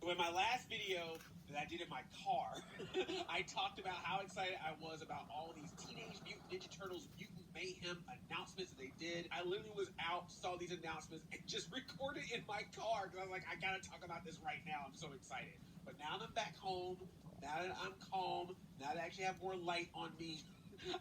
So in my last video that I did in my car, I talked about how excited I was about all these Teenage Mutant Ninja Turtles Mutant Mayhem announcements that they did. I literally was out, saw these announcements, and just recorded in my car because I was like, I gotta talk about this right now. I'm so excited. But now that I'm back home, now that I'm calm, now that I actually have more light on me,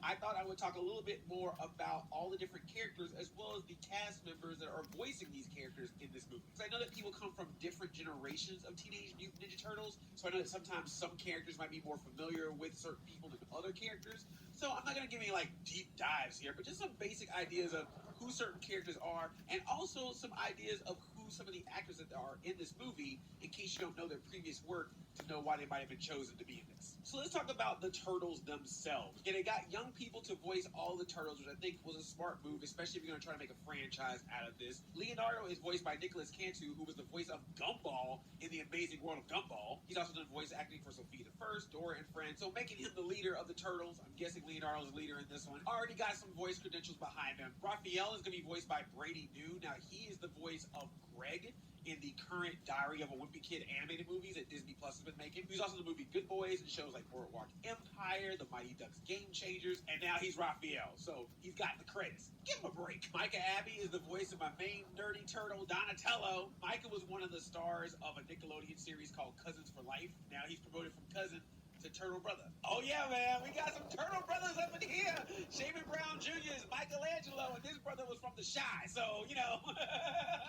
I thought I would talk a little bit more about all the different characters as well as the cast members that are voicing these characters in this movie. Because I know that people come from different generations of Teenage Mutant Ninja Turtles, so I know that sometimes some characters might be more familiar with certain people than other characters. So I'm not going to give any like deep dives here, but just some basic ideas of who certain characters are, and also some ideas of who some of the actors that are in this movie, in case you don't know their previous work, to know why they might have been chosen to be in this. So let's talk about the Turtles themselves. Okay, they got young people to voice all the Turtles, which I think was a smart move, especially if you're going to try to make a franchise out of this. Leonardo is voiced by Nicholas Cantu, who was the voice of Gumball in The Amazing World of Gumball. He's also done voice acting for Sophia the First, Dora and Friends, so making him the leader of the Turtles. I'm guessing Leonardo's the leader in this one. Already got some voice credentials behind him. Raphael is going to be voiced by Brady New. Now, he is the voice of Greg in the current Diary of a Wimpy Kid animated movies that Disney Plus has been making. He's also in the movie Good Boys and shows like Boardwalk Empire, The Mighty Ducks Game Changers, and now he's Raphael, so he's got the credits. Give him a break. Micah Abbey is the voice of my main nerdy turtle, Donatello. Micah was one of the stars of a Nickelodeon series called Cousins for Life. Now he's promoted from cousin to Turtle Brother. Oh yeah, man, we got some Turtle Brothers up in here. Shaven Brown Jr. is Michelangelo, and this brother was from The Chi, so, you know,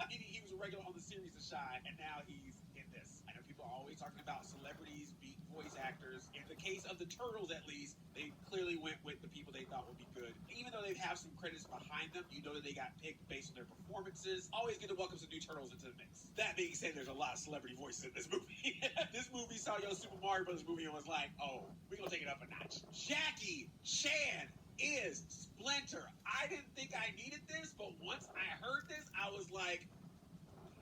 he was a regular on the series The Chi, and now he's in this. I know people are always talking about celebrities being voice actors. In the case of the Turtles, at least, they clearly went with the people they thought would be good. Even though they have some credits behind them, you know that they got picked based on their performances. Always good to welcome some new Turtles into the mix. That being said, there's a lot of celebrity voices in this movie. This movie saw your Super Mario Bros. Movie and was like, oh, we're gonna take it up a notch. Jackie Chan is Splinter. I didn't think I needed this, but once I heard this, I was like,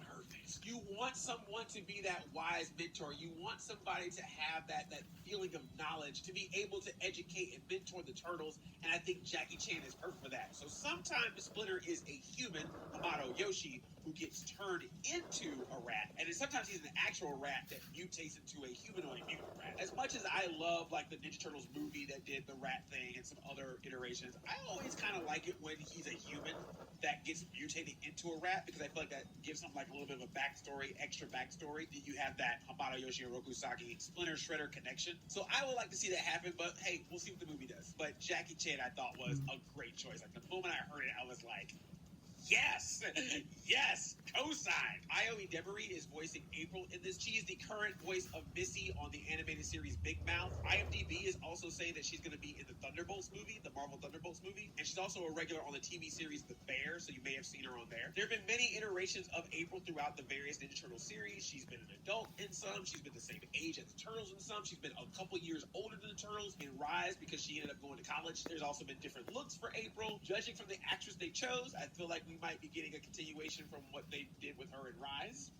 perfect. You want someone to be that wise mentor. You want somebody to have that feeling of knowledge, to be able to educate and mentor the Turtles, and I think Jackie Chan is perfect for that. So sometimes Splinter is a human, Hamato Yoshi, who gets turned into a rat, and then sometimes he's an actual rat that mutates into a humanoid mutant rat. As much as I love like the Ninja Turtles movie that did the rat thing and some other iterations, I always kind of like it when he's a human that gets mutated into a rat, because I feel like that gives him like a little bit of a backstory, extra backstory. You have that Hamato Yoshi and Rokusaki Splinter Shredder connection. So I would like to see that happen, but hey, we'll see what the movie does. But Jackie Chan I thought was a great choice. Like the moment I heard it, I was like, yes, yes, co-signed. Ioe Devery is voicing April in this. She is the current voice of Missy on the animated series Big Mouth. IMDb is also saying that she's going to be in the Thunderbolts movie, the Marvel Thunderbolts movie, and she's also a regular on the TV series The Bear, so you may have seen her on there. There have been many iterations of April throughout the various Ninja Turtle series. She's been an adult in some, she's been the same age as the Turtles in some, she's been a couple years older than the Turtles in Rise because she ended up going to college. There's also been different looks for April. Judging from the actress they chose, I feel like we might be getting a continuation from what they did with her in Rise,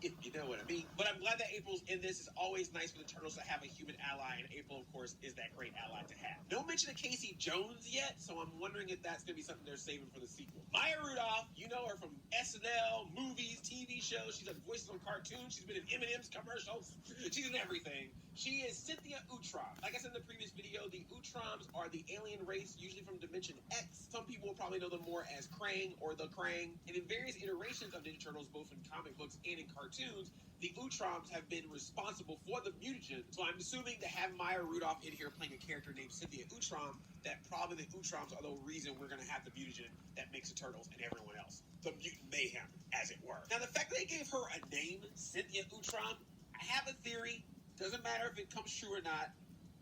if you know what I mean. But I'm glad that April's in this. It's always nice for the Turtles to have a human ally, and April, of course, is that great ally to have. No mention of Casey Jones yet, so I'm wondering if that's going to be something they're saving for the sequel. Maya Rudolph, you know her from SNL, movies, TV shows. She's done voices on cartoons. She's been in M&M's commercials. She's in everything. She is Cynthia Utrom. Like I said in the previous video, the Utroms are the alien race, usually from Dimension X. Some people will probably know them more as Krang or the Krang. And in various iterations of Ninja Turtles, both in comic books and in cartoons, the Utroms have been responsible for the mutagen. So I'm assuming to have Maya Rudolph in here playing a character named Cynthia Utrom, that probably the Utroms are the reason we're going to have the mutagen that makes the Turtles and everyone else. The mutant mayhem, as it were. Now, the fact that they gave her a name, Cynthia Utrom, I have a theory. Doesn't matter if it comes true or not.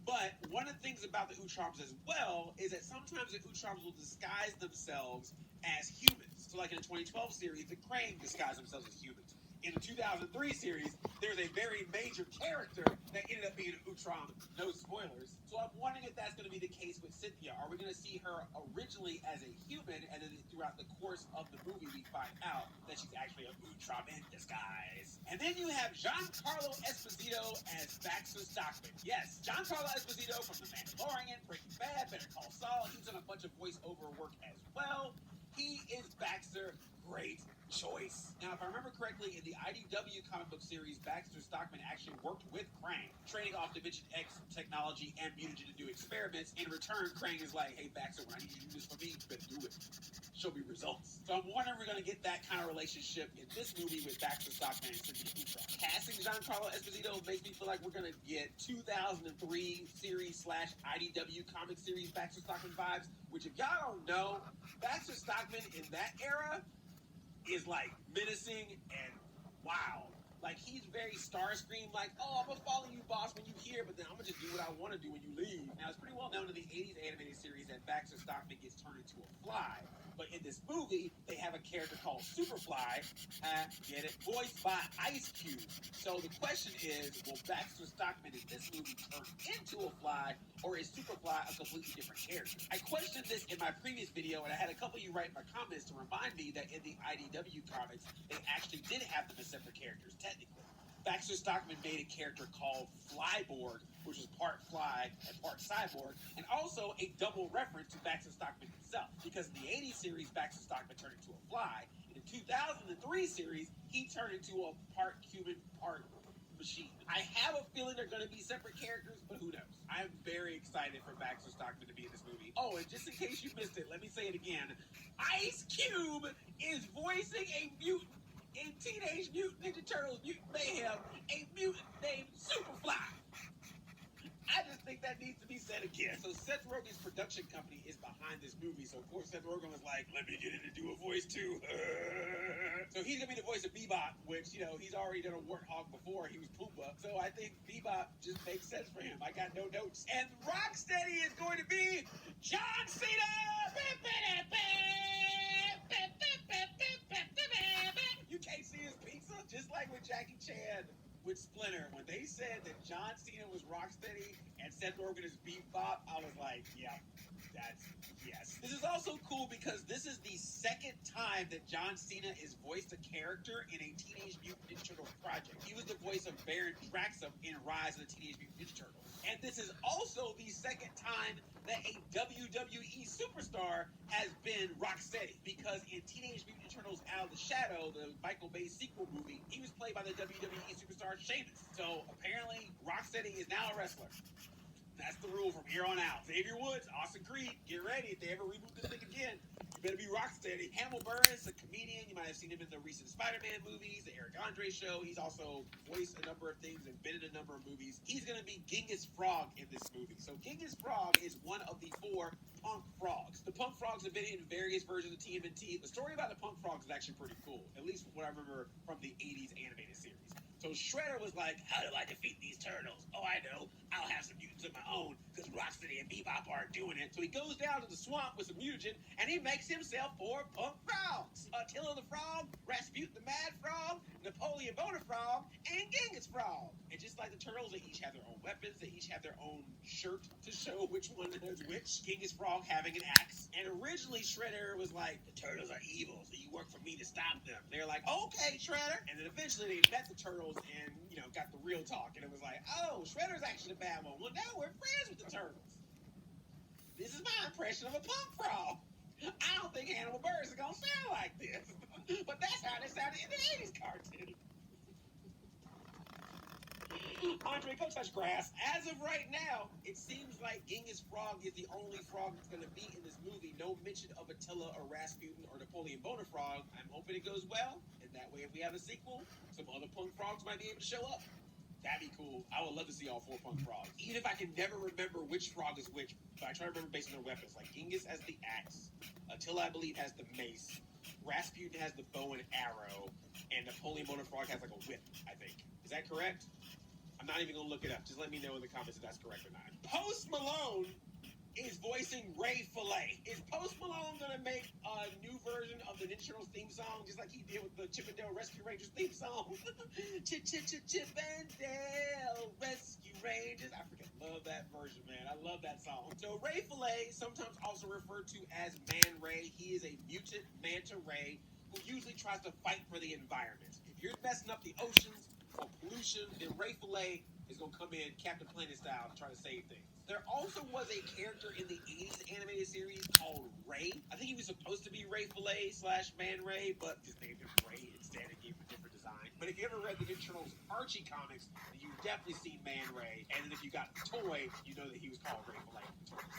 But one of the things about the Utroms as well is that sometimes the Utroms will disguise themselves as humans. So like in the 2012 series, the Krang disguised themselves as humans. In the 2003 series, there's a very major character that ended up being an Utrom. No spoilers. So I'm wondering if that's going to be the case with Cynthia. Are we going to see her originally as a human, and then throughout the course of the movie, we find out that she's actually an Utrom in disguise? And then you have Giancarlo Esposito as Baxter Stockman. Yes, Giancarlo Esposito from The Mandalorian, Breaking Bad, Better Call Saul. He's done a bunch of voiceover work as well. He is Baxter, great choice. Now, if I remember correctly, in the IDW comic book series, Baxter Stockman actually worked with Krang, trading off Dimension X technology and mutagen to do experiments. In return, Krang is like, hey, Baxter, when I need you to do this for me, you better do it. Show me results. So I'm wondering if we're going to get that kind of relationship in this movie with Baxter Stockman and Cindy Peacock. Casting Giancarlo Esposito makes me feel like we're going to get 2003 series/IDW comic series Baxter Stockman vibes, which if y'all don't know, Baxter Stockman in that era is like menacing and wow. Like he's very Starscream, like, oh, I'm gonna follow you, boss, when you here, but then I'm gonna just do what I want to do when you leave. Now it's pretty well known in the 80s animated series that Baxter Stockman gets turned into a fly. But in this movie, they have a character called Superfly, get it, voiced by Ice Cube. So the question is, will Baxter Stockman in this movie turn into a fly, or is Superfly a completely different character? I questioned this in my previous video, and I had a couple of you write in my comments to remind me that in the IDW comics, they actually did have them as separate characters, technically. Baxter Stockman made a character called Flyborg, which was part fly and part cyborg, and also a double reference to Baxter Stockman himself. Because in the 80s series, Baxter Stockman turned into a fly. In the 2003 series, he turned into a part human, part machine. I have a feeling they're going to be separate characters, but who knows? I'm very excited for Baxter Stockman to be in this movie. Oh, and just in case you missed it, let me say it again. Ice Cube is voicing a mutant in Teenage Mutant Ninja Turtles Mutant Mayhem, a mutant named Superfly. I just think that needs to be said again. So Seth Rogen's production company is behind this movie. So of course Seth Rogen was like, let me get in and do a voice too. So he's gonna be the voice of Bebop, which, you know, he's already done a warthog before. He was Pumbaa. So I think Bebop just makes sense for him. I got no notes. And Rocksteady is going to be John Cena. You can't see his pizza? Just like with Jackie Chan with Splinter, when they said that John Cena was Rocksteady and Seth Rogen is Bebop, I was like, yeah, that's yes. This is also cool because this is the second time that John Cena is voiced a character in a Teenage Mutant Ninja Turtle project. He was the voice of Baron Draxum in Rise of the Teenage Mutant Ninja Turtles. And this is also the second time that a WWE superstar has been Rocksteady, because in Teenage Mutant Ninja Turtles Out of the Shadow, the Michael Bay sequel movie, he was played by the WWE superstar Sheamus. So apparently Rocksteady is now a wrestler. That's the rule from here on out. Xavier Woods, Austin Creed, get ready. If they ever reboot this thing again, you better be Rocksteady. Hamill Buress, a comedian. You might have seen him in the recent Spider-Man movies, the Eric Andre show. He's also voiced a number of things and been in a number of movies. He's going to be Genghis Frog in this movie. So Genghis Frog is one of the 4 punk frogs. The punk frogs have been in various versions of TMNT. The story about the punk frogs is actually pretty cool, at least from what I remember from the 80s animated series. So Shredder was like, how do I defeat these turtles? Oh, I know. I'll have some mutants of my own, because Rocksteady and Bebop aren't doing it. So he goes down to the swamp with some mutagen, and he makes himself 4 punk frogs. Attila the Frog, Rasputin the Mad Frog, Napoleon Bonafrog, and Genghis Frog. And just like the turtles, they each have their own weapons. They each have their own shirt to show which one is which. Genghis Frog having an axe. And originally Shredder was like, the turtles are evil, so you work for me to stop them. They're like, okay, Shredder. And then eventually they met the turtles and, you know, got the real talk. And it was like, oh, Shredder's actually the bad one. Well, now we're friends with the turtles. This is my impression of a punk frog. I don't think Hannibal Buress is going to sound like this. But that's how they sounded in the 80s cartoon. Andre, go touch grass. As of right now, it seems like Genghis Frog is the only frog that's going to be in this movie. No mention of Attila or Rasputin or Napoleon Bonafrog. I'm hoping it goes well, and that way if we have a sequel, some other punk frogs might be able to show up. That'd be cool. I would love to see all 4 punk frogs. Even if I can never remember which frog is which, but I try to remember based on their weapons. Like Genghis has the axe. Attila, I believe, has the mace. Rasputin has the bow and arrow. And Napoleon Bonafrog has like a whip, I think. Is that correct? I'm not even going to look it up. Just let me know in the comments if that's correct or not. Post Malone is voicing Ray Fillet. Is Post Malone going to make a new version of the Ninja Turtles theme song, just like he did with the Chip 'n Dale Rescue Rangers theme song? Chip 'n Dale Rescue Rangers. I freaking love that version, man. I love that song. So Ray Fillet, sometimes also referred to as Man Ray. He is a mutant manta ray who usually tries to fight for the environment. If you're messing up the oceans, for pollution, then Ray Fillet is going to come in Captain Planet style and try to save things. There also was a character in the 80s animated series called Ray. I think he was supposed to be Ray Fillet / Man Ray, but just named him Ray instead and gave him a different design. But if you ever read the Ninja Turtles Archie comics, then you've definitely seen Man Ray. And then if you got the toy, you know that he was called Ray Fillet.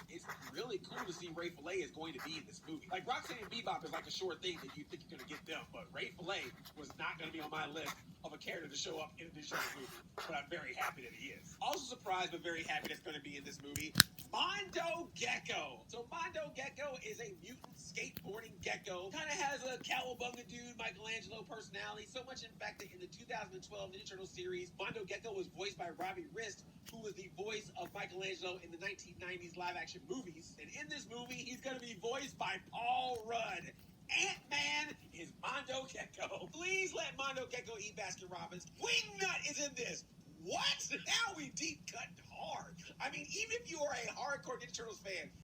It's really cool to see Ray Fillet is going to be in this movie. Like, Roxanne and Bebop is like a sure thing that you think you're going to get them, but Ray Fillet was not going to be on my list of a character to show up in this movie. But I'm very happy that he is. Also surprised, but very happy that's going to be in this movie, Mondo Gecko. So Mondo Gecko is a mutant skateboarding gecko. Kind of has a cowabunga dude, Michelangelo personality. So much, in fact, that in the 2012 Ninja Turtles series, Mondo Gecko was voiced by Robbie Rist, who was the voice of Michelangelo in the 1990s live-action movies. And in this movie, he's going to be voiced by Paul Rudd. Ant-Man is Mondo Gecko. Please let Mondo Gecko eat Baskin Robbins. Wingnut is in this. What? Now we deep cut hard. I mean, even if you are a hardcore Ninja Turtles fan,